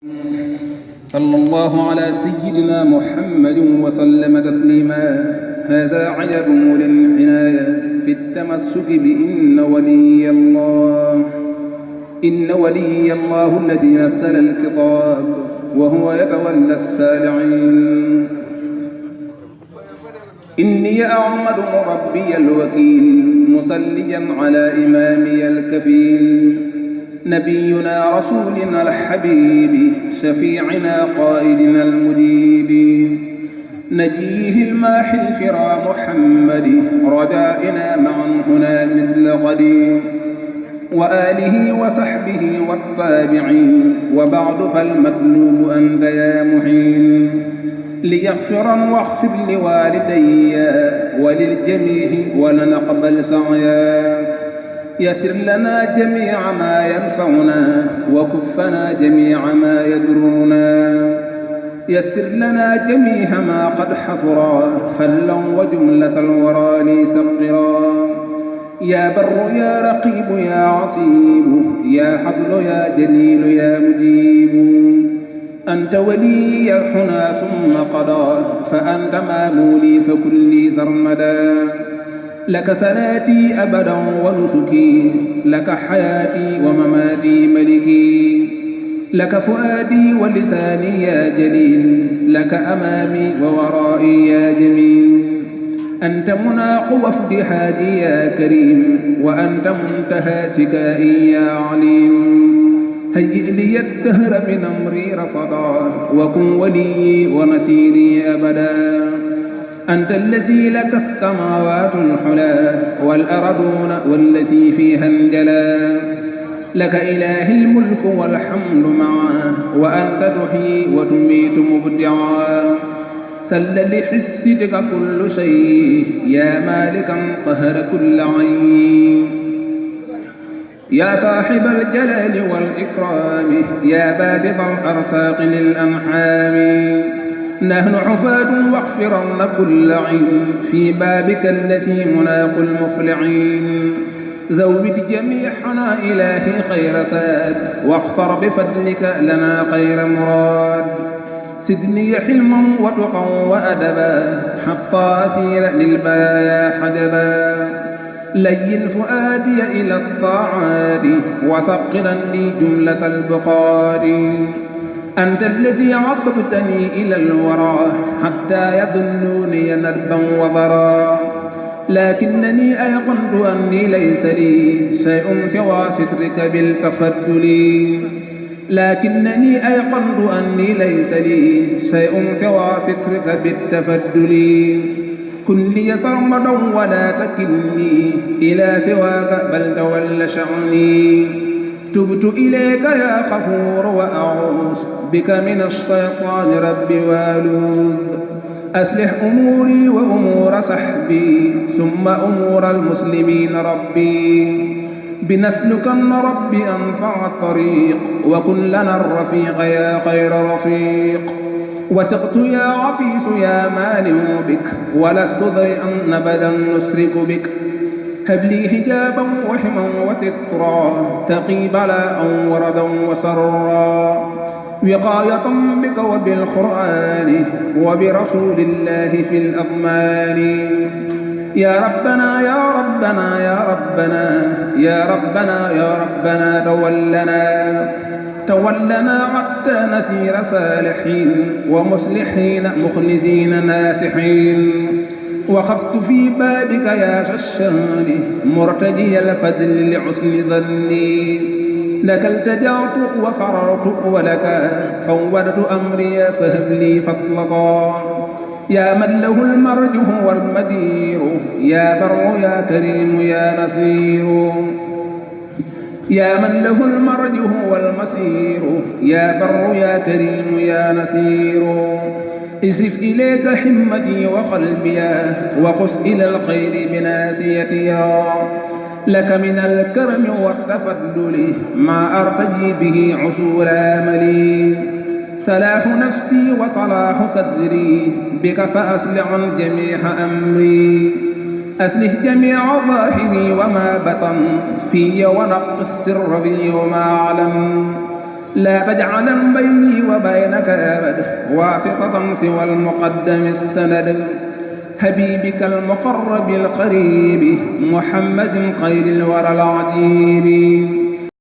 صلى الله على سيدنا محمد وسلم تسليما. هذا عجب للعناية في التمسك بإن ولي الله. إن ولي الله الذي نزل الكتاب وهو يتولى الصالحين. إني أعمد ربي الوكيل مصليا على إمامي الكفيل نبينا رسولنا الحبيب شفيعنا قائدنا المجيب نجيه الماحي الفرا محمد رجائنا معا هنا مثل قديم وآله وصحبه والتابعين وبعد فالمطلوب أنت يا معين ليغفرا واغفر لوالدي وللجميع ولنقبل سعيا يسر لنا جميع ما ينفعنا وكفنا جميع ما يضرنا يسر لنا جميع ما قد حصرا فلا وجملة الورى لي سقرا يا بر يا رقيب يا عصيب يا حضل يا جليل يا مجيب أنت ولي حنا ثم قضى فأنت مامولي فكلي سرمدا لك صلاتي أبدا ونسكي لك حياتي ومماتي ملكي لك فؤادي ولساني يا جليل لك أمامي وورائي يا جميل أنت مناق وفد حاجي يا كريم وأنت منتهى شكائي يا عليم هيئ لي الدهر من أمري رصدا وكن وليي ونصيري أبدا أنت الذي لك السماوات الحلا والأرضون والذي فيها انجلا لك إله الملك والحمد معه وأنت تحيي وتميت مبدعا سل لحسدك كل شيء يا مالكا قهر كل عين يا صاحب الجلال والإكرام يا باسط الأرزاق للأنحام نحن حفاة واغفرن كل عين في بابك الذي مناق المفلعين زود جميعنا إلهي خير ساد واختر بفضلك لنا خير مراد سدني حلما وتقا وأدبا حتى أثير للبلايا حجبا لين فؤادي إلى الطاعات وثقلا لي جملة البقار أنت الذي عببتني إلى الورى حتى يظنوني ندبا وضرا لكنني أيقنت أني ليس لي شيء سوى سترك بالتفضل لكنني أيقنت أني ليس لي شيء سوى سترك بالتفضل كن لي سرمدا ولا تكلني إلى سواك بل تول شأني تبت إليك يا غفور وأعوذ بك من الشيطان ربي والوذ أصلح أموري وأمور صحبي ثم أمور المسلمين ربي بنسلكن ربي أنفع الطريق وكن لنا الرفيق يا خير رفيق وثقت يا عفيس يا مانع بك ولست ضيئا أبدا نسرك بك هب لي حجابا وحما وسترا تقي بلاء وردا وسرا وقاية بك وبالقرآن وبرسول الله في الأضمان يا ربنا يا ربنا يا ربنا يا ربنا يا ربنا تولنا حتى نسير صالحين ومصلحين مخلصين ناسحين وخفت في بابك يا ششان مرتجي الفضل لحسن ظني لك التجأت وفررت ولك فوضت أمري فهب لي فضلك يا من له المرجه والمدير يا بر يا كريم يا نصير يا من له المرجه والمسير يا بر يا كريم يا نصير اسرف إليك حمتي وقلبي وخذ إلى الخير بناسيتي لك من الكرم والتفضل ما أرتجي به عسول آملي صلاح نفسي وصلاح صدري بك فأصلح جميع أمري أصلح جميع ظاهري وما بطن في ونق السر بي وما علم لا تجعلن بيني وبينك أبد واسطة سوى المقدم السند حبيبك المقرب القريب محمد خير الورى العجيب